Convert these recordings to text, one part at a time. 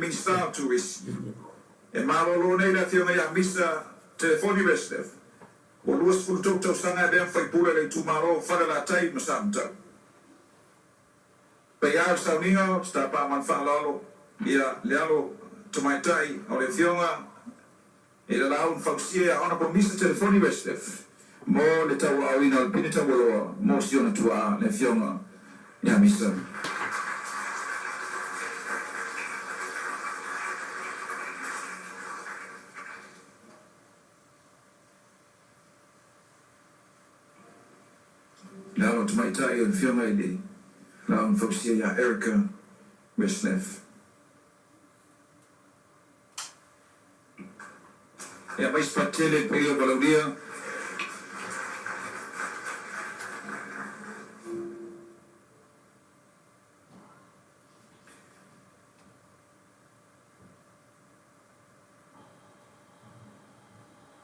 misa Turisi. E malolo nei la fionga ya misa telefoni Westef. O luas fultok tau sanga e fai pula le tumaro fara la tai masamta. Payar sauninga sta pa manfa lalo ia lealo tumaitai o le fionga e la laun fausia ona po misa telefoni Westef. Mo le TAUA'AOINA le pini TAUOLOA mo siona tua le fionga ya misa. Lealo tumaitai o le fionga e le laun fausia ya Erica Westef. Ya mais patele pe o balaudia.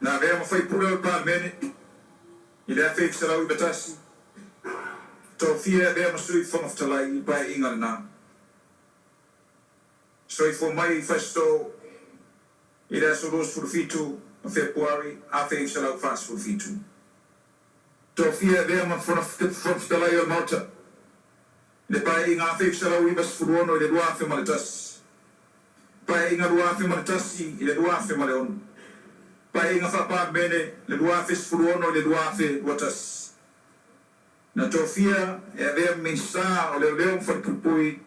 Na vea ma fai pura pa mene. Ile a fei sarau I batasi. Tau fia vea ma sui whangof talai I pai inga na. Soi fo mai festo Ile a soros furfitu a Februari a fei sarau fast furfitu. Tau fia vea ma whangof talai o Malta. Le pai inga a fei sarau I bas furuono ile dua fe malitas. Pai inga dua fe malitasi ile dua fe maleon. Pai inga whapa mene le dua fe sfuruono le dua fe watas. Na tofia e avea misa o le leo whakupui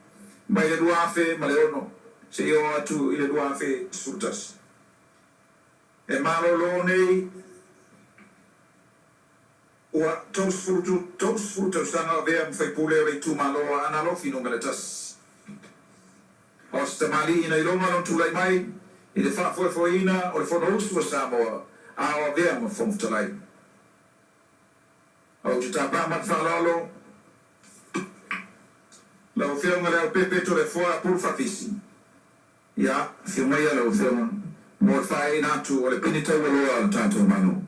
mai le dua fe maleono. Se io atu I le dua fe sfurutas. E malolo nei ua tos furutu sanga avea mwhaipule o le tu maloa analofi no meletas. Os te mali ina iloma non tulai mai I le whaafoefoina o le whanausu a Samoa a o vea ma whamtalai. Au te tāpā mat whalalo, lau whionga leo pepe to le whoa pulu whawhisi. Ia, whionga lau whionga, mō le whae nātu o le pini TAUOLOA o tātou manu.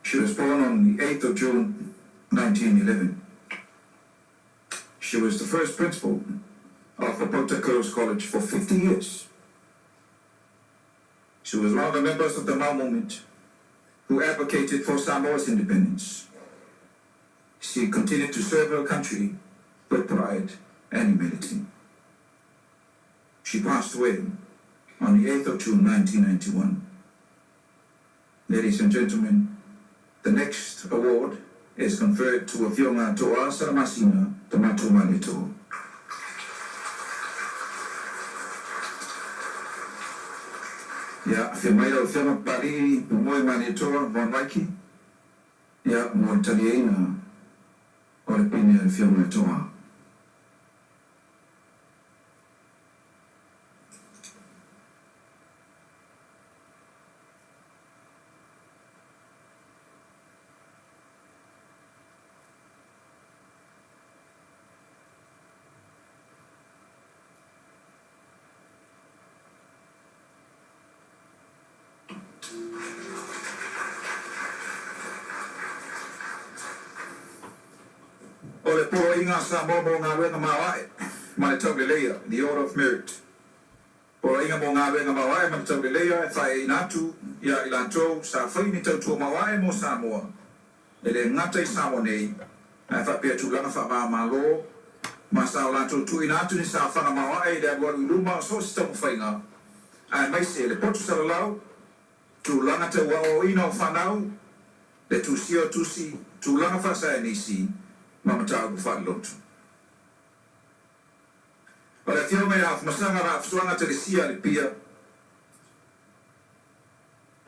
She was born on the 8th of June, 1911. She was the first principal of Punta Cruz College for 50 years. She was one of the members of the Mau movement who advocated for Samoa's independence. She continued to serve her country with pride and humility. She passed away on the 8th of June, 1991. Ladies and gentlemen, the next award is conferred to a whionga toa saramasina te matumalito. Ia, whiamaira o whionga pari moe manitoa mon waiki. Ia, mo Italiana o le pine o whionga toa. O le po inga Samoa mo ngā wenga mawai, ma le tau le leia, the Order of Merit. Po inga mo ngā wenga mawai, ma le tau le leia, e whae inatu, ia I lantou, sa whaini tau tua mawai mo Samoa. E le ngatai Samoa nei, e whapea tūlanga wha malo, ma sa o lantou tu inatu ni sa whanga mawai, le aluaru iluma, so si tau whainga. Ai mai se le potu salalau, tūlanga te AILOGA o whanau, le tu sio tusi, tūlanga whasa e nisi, Mama Tau ku whalotu. Para tio mai af masanga ra afsuanga Turisi ali pia.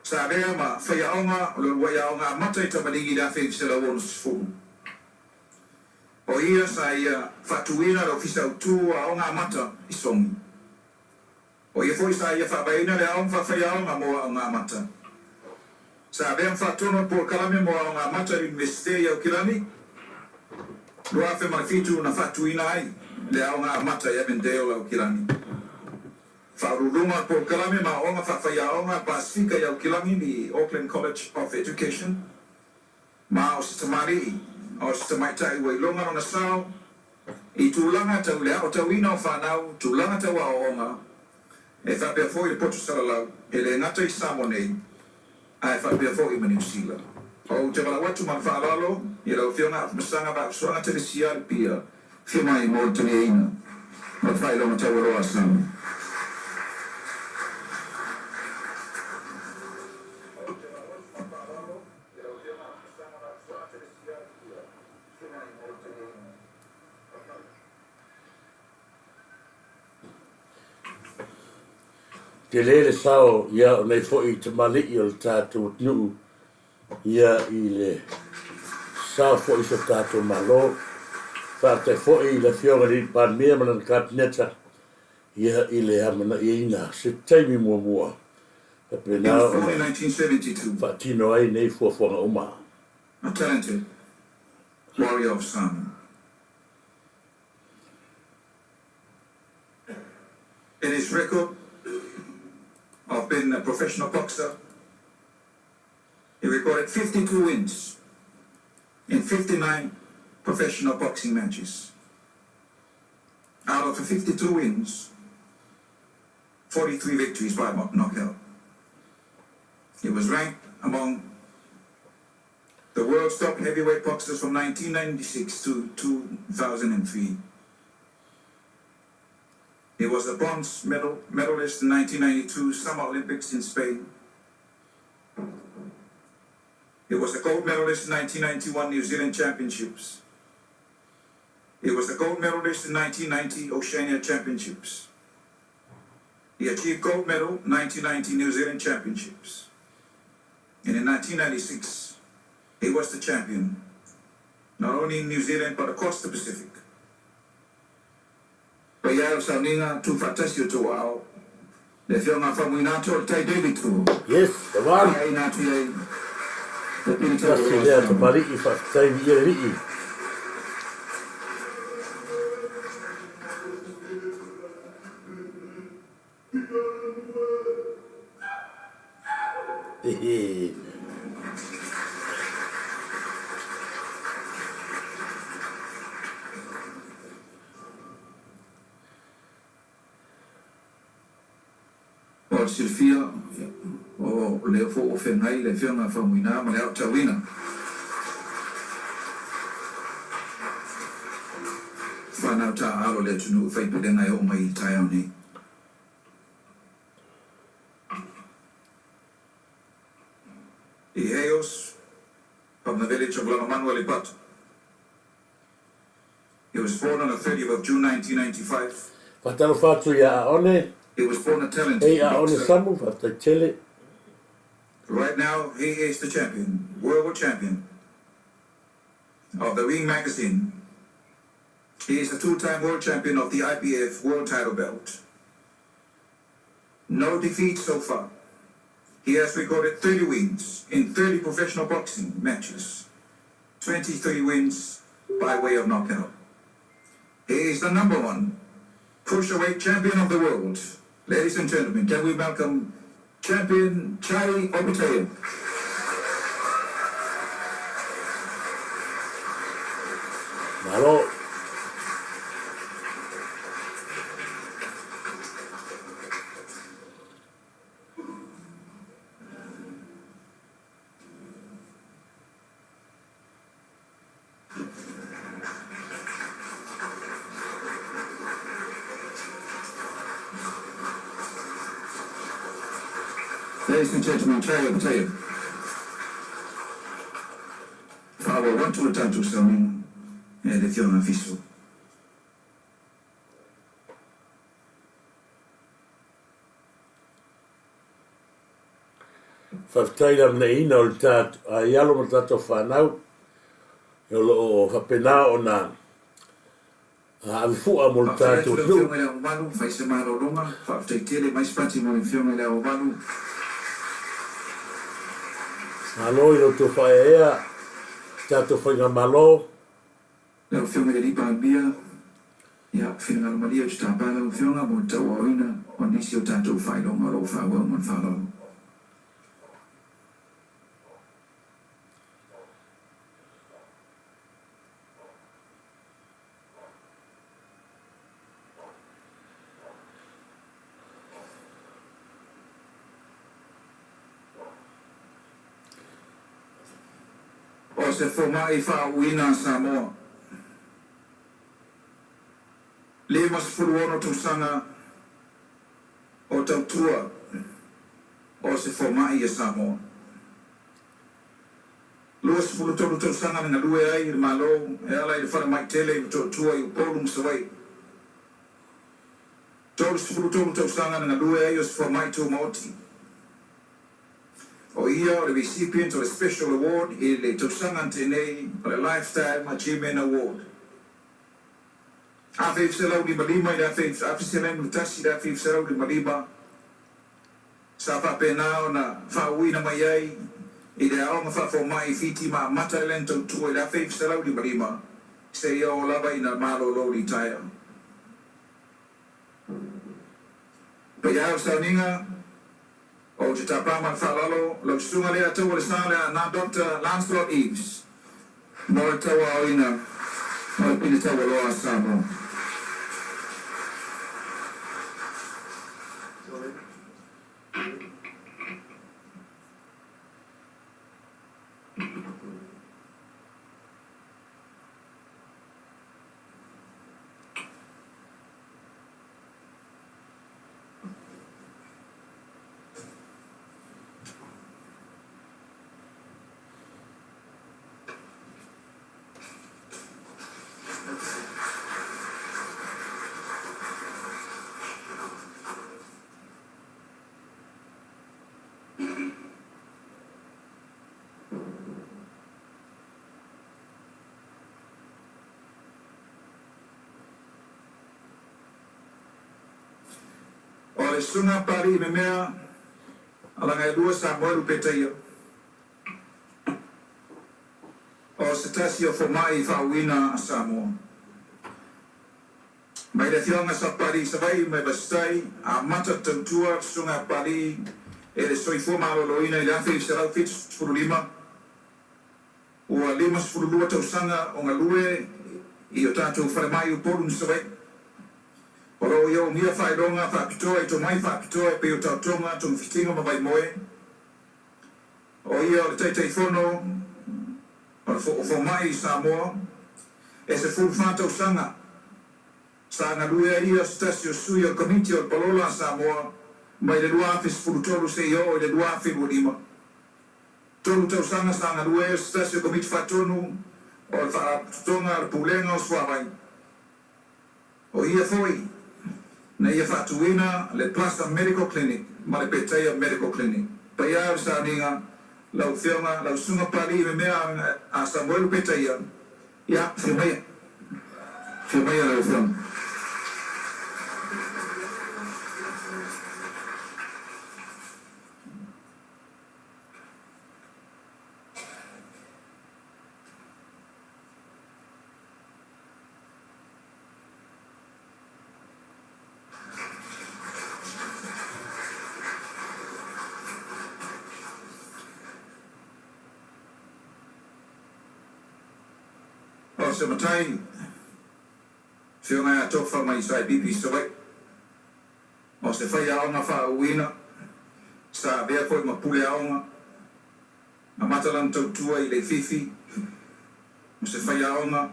Sa rea ma whaia onga, o le waia onga matai tamanigi da wheng sila wonus fu. O ia sa ia whatuina ro fisa utu a onga mata i songi. O ia foi sa ia whabaina le aonga whaia onga moa onga mata. Sa rea whatono po kalame moa onga mata i meste au kilani. Lua whe marifitu na whatuina ai le aonga mata i amendeo lau kilani. Whaururunga po kalame ma onga whawhaia onga Pasifika i au kilani ni Auckland College of Education. Ma o si tamari, o si tamaitai wai longa o na sao. I tūlanga tau lea o tauina o whanau, tūlanga tau a onga. E whapea fo i potu salalau, e le ngata i Samoa nei. A e whapea fo i New Zealand. O te wala watu man whaalalo, i lau whionga a masanga ba suanga Turisi ali pia. Whiomai mo TAUA'AOINA. O whailonga TAUOLOA Samoa. Te lele sao ia o nei fo'i te mali'i o le tātou tiu ia i le sao fo'i sa tātou malo. Whātai fo'i i le whionga ni pānmea mana na kāpineta ia i le amana i ina se taimi mua mua. He was born in 1972. Whātino ai nei fuafuanga uma. A talented warrior of Samoa. In his record of being a professional boxer, he recorded 52 wins in 59 professional boxing matches. Out of the 52 wins, 43 victories by knockout. He was ranked among the world's top heavyweight boxers from 1996 to 2003. He was a bronze medalist in 1992 Summer Olympics in Spain. He was a gold medalist in 1991 New Zealand Championships. He was the gold medalist in 1990 Oceania Championships. He achieved gold medal 1990 New Zealand Championships. And in 1996, he was the champion, not only in New Zealand, but across the Pacific. Paiao sauninga tu fatasio tu ao. Le whionga whamuinato o tai David tu. Yes, the one. Ai natu iei. Le pinita o Kasi lea te mali'i whaktai ni ia ri'i. Hehe. O Silfia, o leo fo o whengai le whionga whamuina, ma leo TAUA'AOINA. Whanau tā aro le tunu whaiperenga e o mai i tai au nei. He hails from the village of Lanamanuele Pat. He was born on the 30th of June 1995. Whatalo whātu ia aone. He was born a talented Ei aone boxer. samu whatai tele. Right now, he is the champion, world champion of the Ring magazine. He is the two-time world champion of the IPF world title belt. No defeat so far. He has recorded 30 wins in 30 professional boxing matches. 23 wins by way of knockout. He is the #1 cruiserweight champion of the world. Ladies and gentlemen, can we welcome champion Chai Obitaya. Malo. Ladies and gentlemen, Chai Obitaya. Father, want to return to Sony and the Fiona Fiso. whaftaira mna ina o le tātu, a ialo ma tātou whanau, e o lo o whapena o nā, a awifua mo le tātou Whawhai tu. fionga lea o manu, whai se maro ronga, whawhai tele mai spati mo le fionga lea o manu. Malo i lo tu whae ea, tātou whainga malo, Lea o fionga le ripa ambia, ia whina ngalo malia o te tāpana o fionga mo TAUA'AOINA, o nisi o tātou whailonga lo whawau man whalalo. O se whomai whauina Samoa. Le mas furuono tausanga o tautua o se whomai e Samoa. Luas furu tolu tausanga na lue ai i malo e ala i whara mai tele i tautua i upolum sawai. Tolu furu tolu tausanga na lue ai o se whomai tau maoti. O ia o le recipient o le Special Award i le tausanga tenei o le Lifetime Achievement Award. A whai whaselau ni malima i a whai whaselau ni tasi i a whai whaselau ni malima. Sa whapena o na whauina mai ai i le aonga whafo mai fiti ma mata i lenta utua i a whai whaselau ni malima. Se ia o lava i na malo lo li taia. Pai au sauninga o te tapama whalalo, lau sunga lea tau o le sālea na Dr. Lancelot Eves. Mo le TAUA'AOINA, mo le pina TAUOLOA Samoa. O le sunga pari me mea, alanga e lua sa moeru petaia. O se tasi o whamai i whauina a Samoa. Mai le fionga sa pari sa vai mai bastai, a mata tautua sunga pari e le soifua maloloina i le awhi i sarau fitu furulima. Ua lima furulua tausanga o ngalue i o tātou whalemai u poru nisawai. Oro yo mia whaidonga whapitoa i to mai whapitoa e peo tautonga to mwhitinga mawai moe. O ia o le teitei whono o whamai i Samoa e se furu whātau sanga. Sa ngā lue ia stasi o sui o komiti o Palola Samoa mai le lua awhis furu tolu se i o i le lua awhi lima. Tolu tau sanga sa ngā lue stasi o komiti whatonu o le whaatonga o pulenga o suawai. O ia foi na ia whatuina le Plaza Medical Clinic, ma le Peteia Medical Clinic. Pai au sa ninga, lau whionga, lau sunga pari me mea a Samuel Peteia. Ia, whiumeia. Whiumeia lau whionga. O se matai, whionga a tofa mai sai pipi sawai. O se whai aonga whauina, sa bea koe mapule aonga, a matalan tautua i le fifi, o se whai aonga,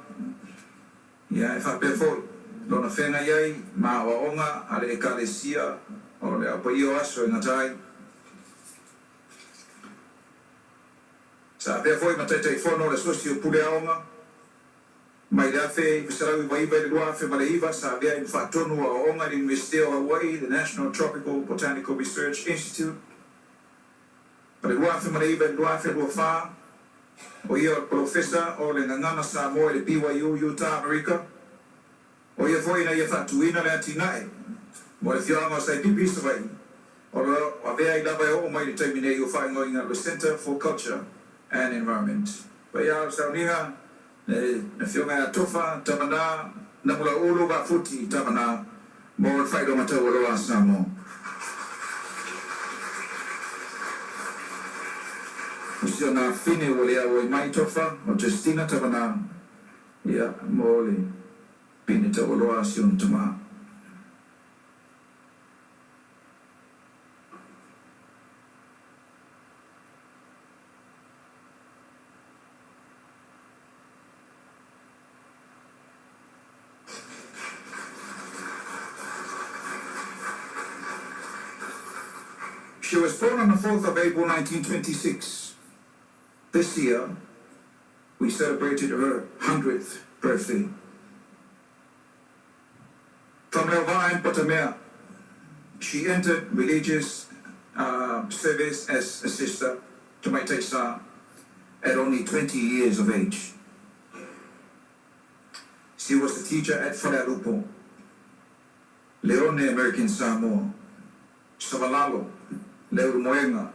ia e whapea foi, lona whenga iai, ma o aonga, a le ekalesia, o le apa i o aso e ngatai. Sa bea foi mataitai whono le sosi o pule aonga, mai le afe visarau i waiva i le lua afe maleiva sa bea i whaatonu a onga i University of Hawaii, the National Tropical Botanical Research Institute. Pale lua fe malaiba lua fe lua fa o ia profesa o le ngangana Samoa le BYU Utah America o ia foi na ia fatuina le atinae mo le fianga sai pipi vai o a vea I lava o mai le taimine I o whaingoinga le Center for Culture and Environment. Pa ia sauninga na fionga a tofa tamana na mula ulu ba futi tamana mo le whaidonga TAUOLOA Samoa. Usio na fine o lea o mai tofa o Justina tamana ia mo le pine TAUOLOA sion tama. She was born on the 4th of April 1926. This year, we celebrated her 100th birthday. From Leova and Potamea, she entered religious service as a sister to my Taisa at only 20 years of age. She was a teacher at Whalealupo, Leone, American Samoa, Savalalo, Leumoenga,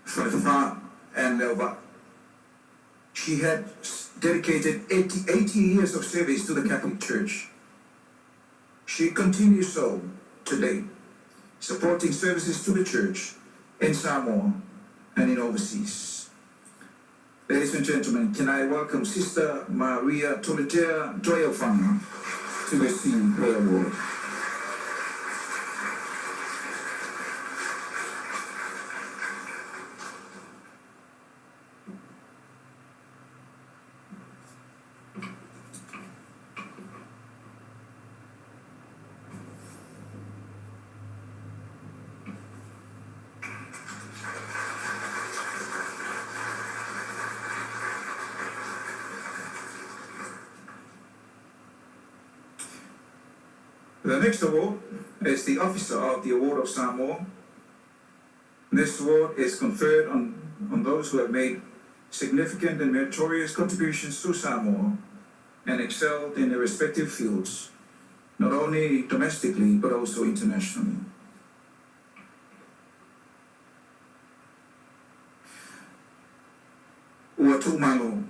Whalefa, and Leova. She had dedicated 80 years of service to the Catholic Church. She continues so today, supporting services to the Church in Samoa and in overseas. Ladies and gentlemen, can I welcome Sister Maria Toletea Joyofanga to receive her award. The next award is the Officer of the Award of Samoa. This award is conferred on those who have made significant and meritorious contributions to Samoa and excelled in their respective fields, not only domestically but also internationally. Ua tūmalo,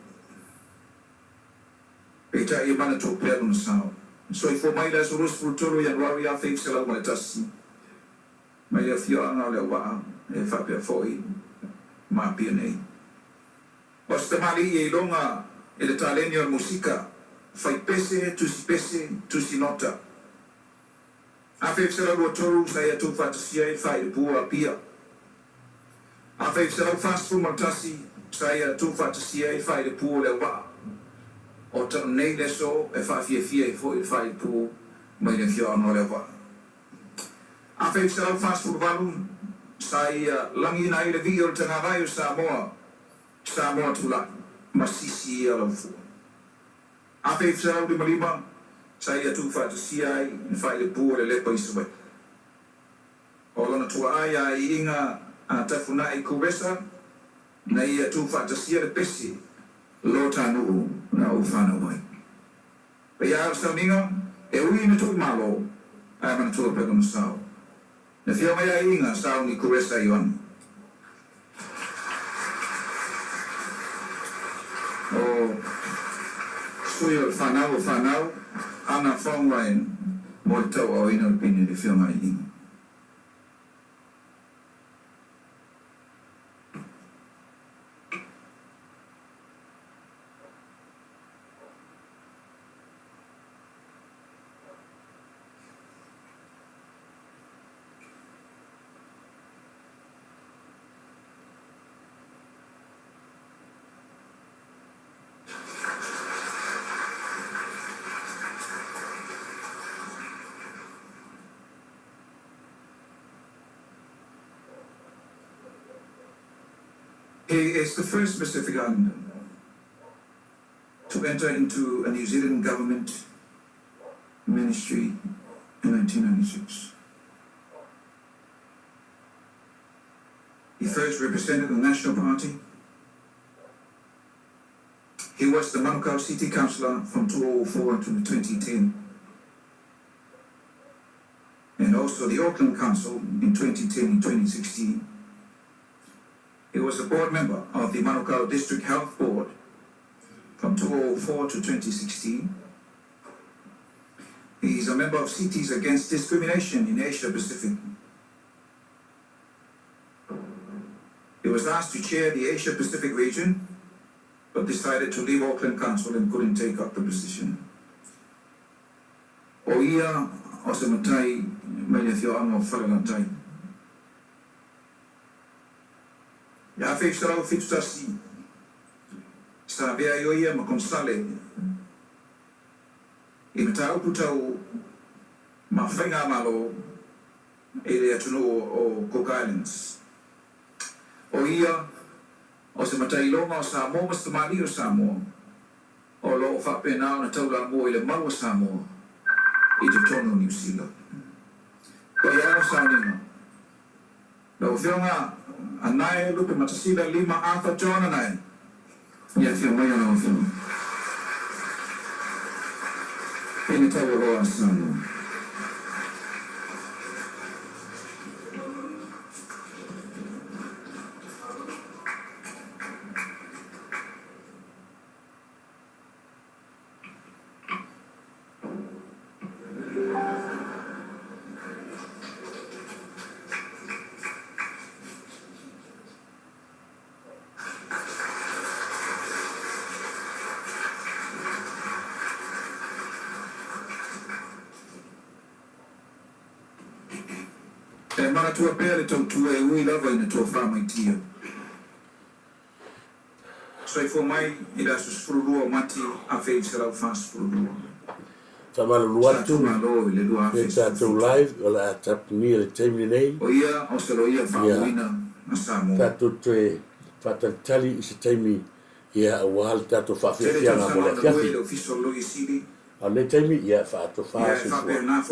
e ta I mana tō pēru na sao. So I mai la surus frutolo Januari a fake sela mo tasi. Mai le fioanga le wa e fa pe foi ma pianei. Os te mali e longa e le talenio musika fai pese tu si nota. A fake sela lo toru sa ia tu fantasia e fai pu a pia. A fake sela fast fu mo tasi sa ia tu fantasia e fai pu le wa. O ta nei le so e fa fie e fo e fai pu mai le fio no le va. A fe sa fast food valu sai langi na ile vi o tanga vai Samoa tula masisi ala fu. A fe sa de malima sai tu fa sia e fai le pu le pa isu. O lona tua ai inga a tafuna I kubesa na ia tu fa sia le pesi lo tanu na ufana mai. Pa ia sa ninga e ui na tu malo ai mana tu pe con sao. Na fia mai ai inga sao ni kuresa iwan. O suyo fanau ana fongwain mo TAUA'AOINA pini de fia mai inga. He is the first Pacific Islander to enter into a New Zealand government ministry in 1996. He first represented the National Party. He was the Manukau City Councillor from 2004 to 2010. And also the Auckland Council in 2010 and 2016. He was a board member of the Manukau District Health Board from 2004 to 2016. He is a member of Cities Against Discrimination in Asia Pacific. He was asked to chair the Asia Pacific region, but decided to leave Auckland Council and couldn't take up the position. O ia o se matai mai le fio anga o whakalantai. Ia whekisarau whitutasi. Sa bea i o ia ma konsale. I me tā upu tau ma whainga malo e le atunu o Cook Islands. O ia o se matai longa o Samoa ma se mali o Samoa. O lo o whapena na tau la mua i le mau o Samoa. I te tono New Zealand. Ko ia o Saunina. Lau whionga anai lupe matasila lima Arthur John anai. Ia whio mai ana o whionga. Ene TAUOLOA Samoa. E mana tua pēr e tau tua e ui lava ina tua whāmai tia. Soifo mai i la susfururua o mati a whei sarau whāsfururua. Tamalu atu e tātou live o la tapuni le teimi nei. O ia o se lo ia whāuina na Samoa. Tātou te whatatali i se teimi ia wahal tātou whawhiawhianga mo le fiafi. A le teimi ia whātou whāsfururua.